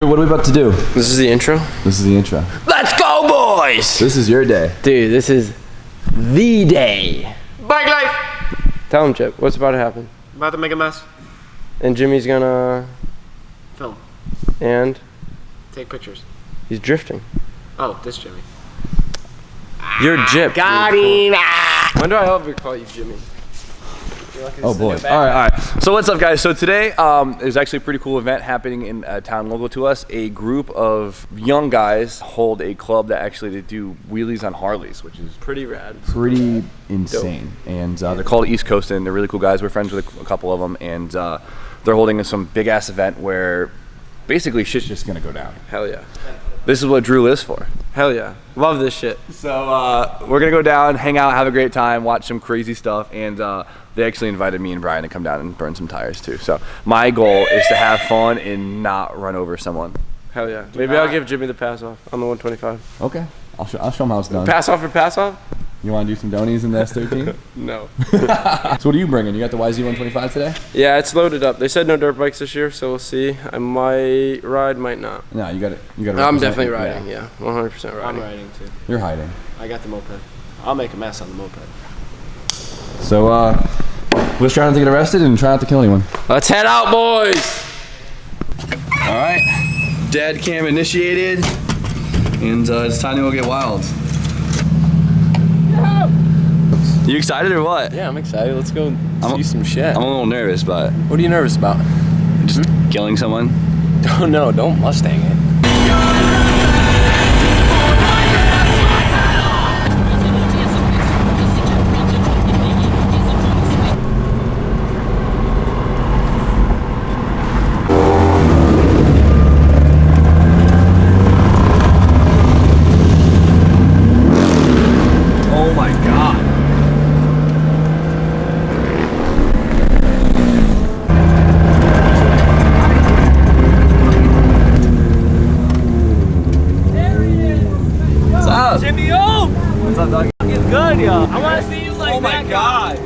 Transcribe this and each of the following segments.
What are we about to do? This is the intro? This is the intro. Let's go, boys! This is your day. Dude, this is the day. Bike life! Tell him, Chip, what's about to happen? About to make a mess. And Jimmy's gonna... Film. And? Take pictures. He's drifting. Oh, this Jimmy. You're Jip. Got him! When do I ever call you Jimmy? Oh boy. All right. So what's up, guys? So today there's actually a pretty cool event happening in a town local to us. A group of young guys hold a club that actually they do wheelies on Harleys, which is Pretty rad. pretty insane. And they're called EASTCOASTIN. They're really cool guys. We're friends with a couple of them, and they're holding some big ass event where basically shit's just gonna go down. Hell yeah. This is what Drew lives for. Hell yeah. Love this shit. So we're gonna go down, hang out, have a great time, watch some crazy stuff, and they actually invited me and Brian to come down and burn some tires too. So my goal is to have fun and not run over someone. Hell yeah. Maybe I'll give Jimmy the pass off on the 125. Okay, I'll show him how it's done. Pass off or pass off? You want to do some donies in the S13? No. So what are you bringing? You got the YZ125 today? Yeah, it's loaded up. They said no dirt bikes this year, so we'll see. I might ride, might not. No, you got it. You got it. I'm definitely riding. Yeah, 100% riding. I'm riding too. You're hiding. I got the moped. I'll make a mess on the moped. So let's try not to get arrested and try not to kill anyone. Let's head out, boys. All right. Dad cam initiated, and it's time to go get wild. You excited or what? Yeah, I'm excited. Let's go see some shit. I'm a little nervous, but What are you nervous about? just killing someone. Oh no, don't Mustang it. Oh my God. What's up? Jimmy, oh! What's up, dog? It's good, yo. I want to see you like Oh my that. God.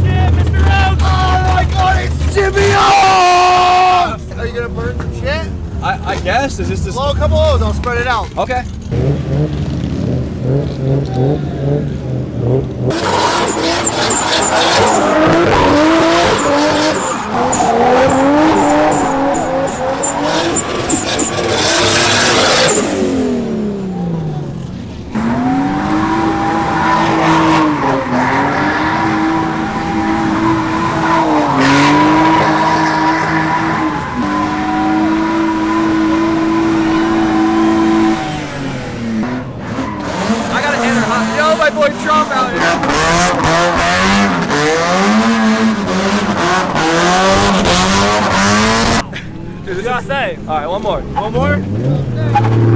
Yeah, Mr. Roach! Oh my God, it's Jimmy O! Are you gonna burn some shit? I guess is this Blow a couple O's, I'll spread it out. okay? Yo, my boy Trump out here. Dude, you gotta say. All right, one more. One more.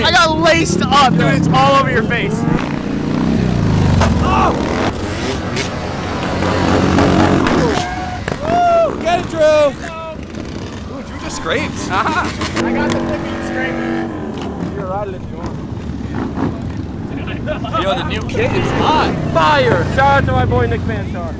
I got laced up, dude. It's all over your face. Oh! Woo! Get it, Drew. Ooh, Drew just scraped. Aha! I got the flipping straight. You're riding if you want. Yo, the new kit is hot. Fire! Shout out to my boy Nick Fanstar.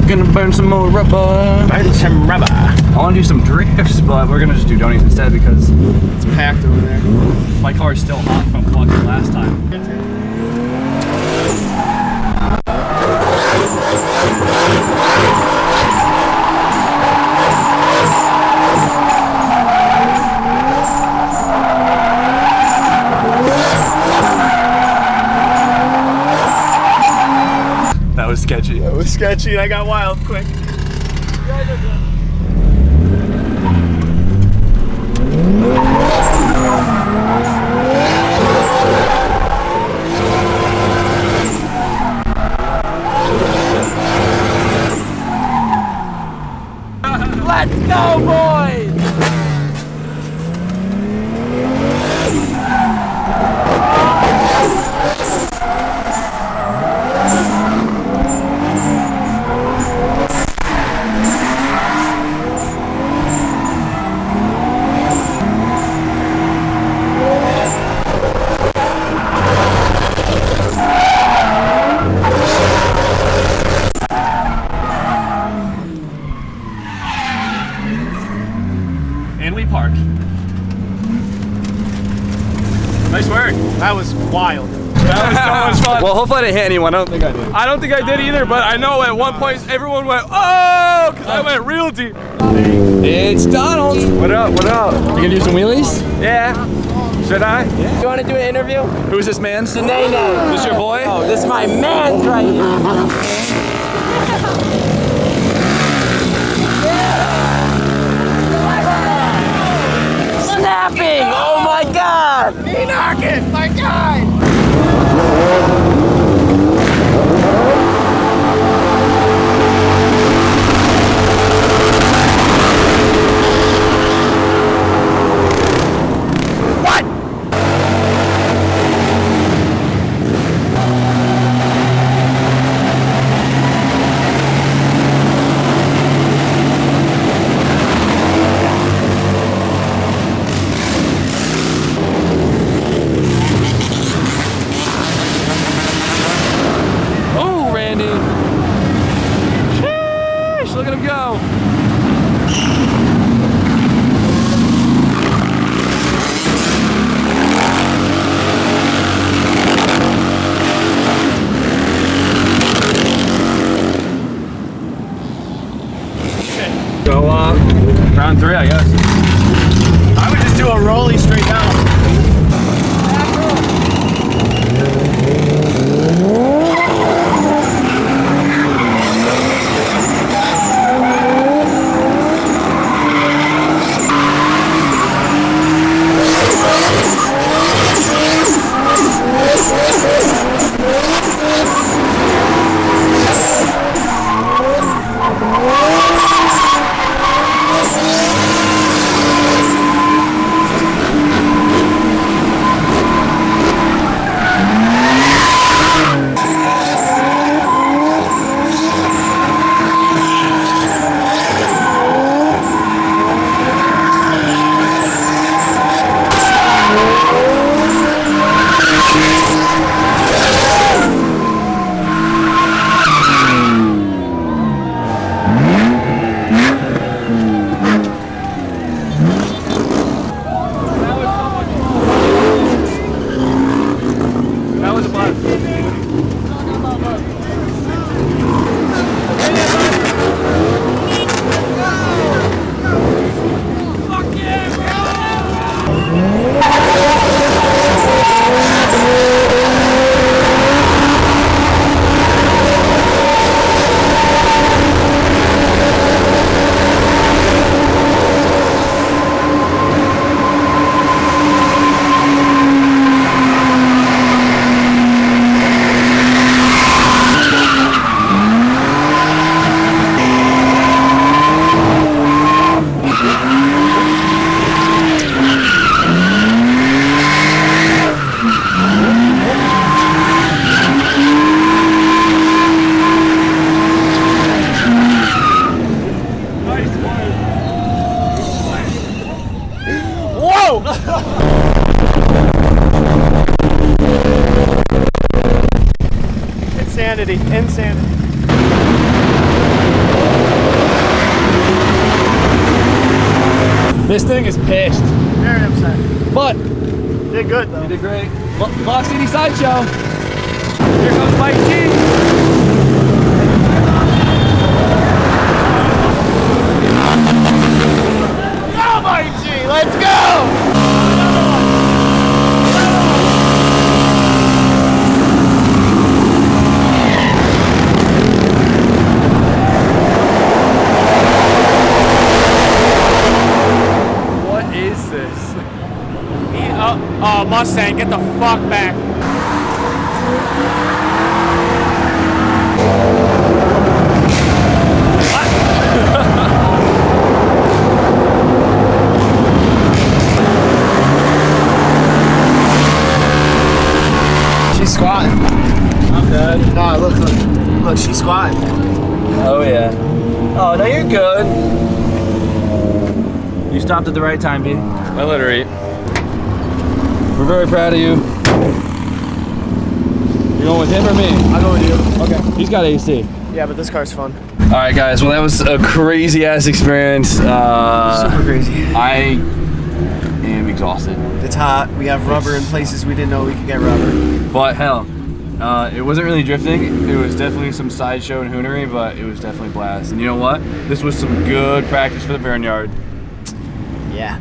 Gonna burn some more rubber. Burn some rubber. I want to do some drifts, but we're gonna just do donies instead because It's packed over there. my car is still hot from fucking last time. was sketchy. It was sketchy and I got wild quick. Let's go, boys! And we park. Nice work. That was wild. That was so much fun. Well, hopefully I didn't hit anyone. I don't think I did. I don't think I did either, but I know at one point everyone went, oh, because I went real deep. It's Donald. What up? What up? You gonna do some wheelies? Yeah. Should I? You wanna do an interview? Who's this man? Nene. This your boy? Oh, this is my man right here. Snapping! Oh my god! Knee knocking, my guy. Oh, Randy. Sheesh, look at him go. Go round 3, I guess. I would just do a rollie straight down. Insanity, insanity. This thing is pissed. Very upset. But Did good though. you did great. Block City Sideshow. Here comes Mike G. Go, Mike G, let's go! Mustang. Get the fuck back. She's squatting. I'm good. No, look, she's squatting. Oh yeah. Oh no, you're good. You stopped at the right time, B. I let her eat. We're very proud of you. You going with him or me? I'll go with you. Okay. He's got AC. Yeah, but this car's fun. All right, guys. Well, that was a crazy ass experience. Super crazy. I am exhausted. It's hot. We have rubber in places we didn't know we could get rubber. But hell, it wasn't really drifting. It was definitely some sideshow and hoonery, but it was definitely blast. And you know what? This was some good practice for the barnyard. Yeah.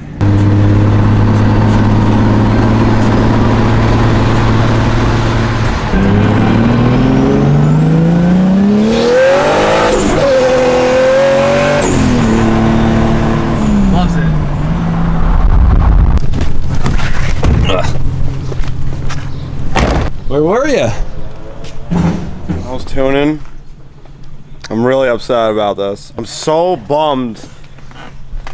Loves it. Where were you? I was tuning. I'm really upset about this. I'm so bummed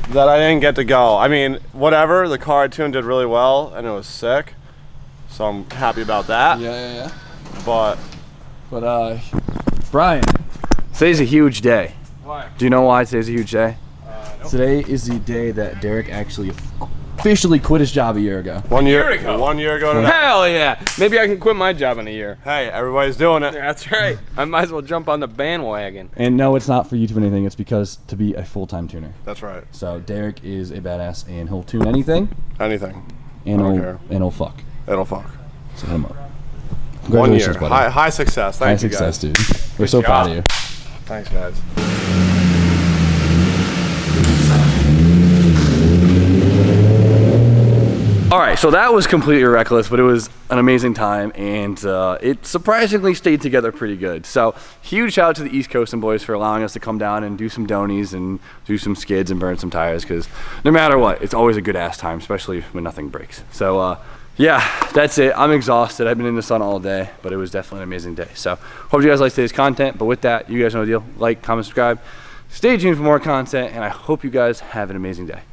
that I didn't get to go. I mean, whatever, the car I tuned did really well and it was sick. So I'm happy about that. Yeah. But Brian, today's a huge day. why? Do you know why today's a huge day? Today is the day that Derek actually officially quit his job a year ago. 1 year ago. 1 year ago today. Hell yeah. Maybe I can quit my job in a year. Hey, everybody's doing it. That's right. I might as well jump on the bandwagon. And no, it's not for YouTube or anything. It's because to be a full-time tuner. That's right. So Derek is a badass, and he'll tune anything, Anything. and I don't he'll care. fuck. It'll fuck. So hit him up. 1 year. Congratulations, buddy. High success. High Thank you success, guys. dude. We're so proud of you. Thanks, guys. All right, so that was completely reckless, but it was an amazing time, and it surprisingly stayed together pretty good. So huge shout out to the EASTCOASTIN boys for allowing us to come down and do some donies and do some skids and burn some tires, because no matter what, it's always a good ass time, especially when nothing breaks. So yeah, that's it. I'm exhausted. I've been in the sun all day, but it was definitely an amazing day. So hope you guys like today's content, but with that, you guys know the deal. Like, comment, subscribe. Stay tuned for more content, and I hope you guys have an amazing day.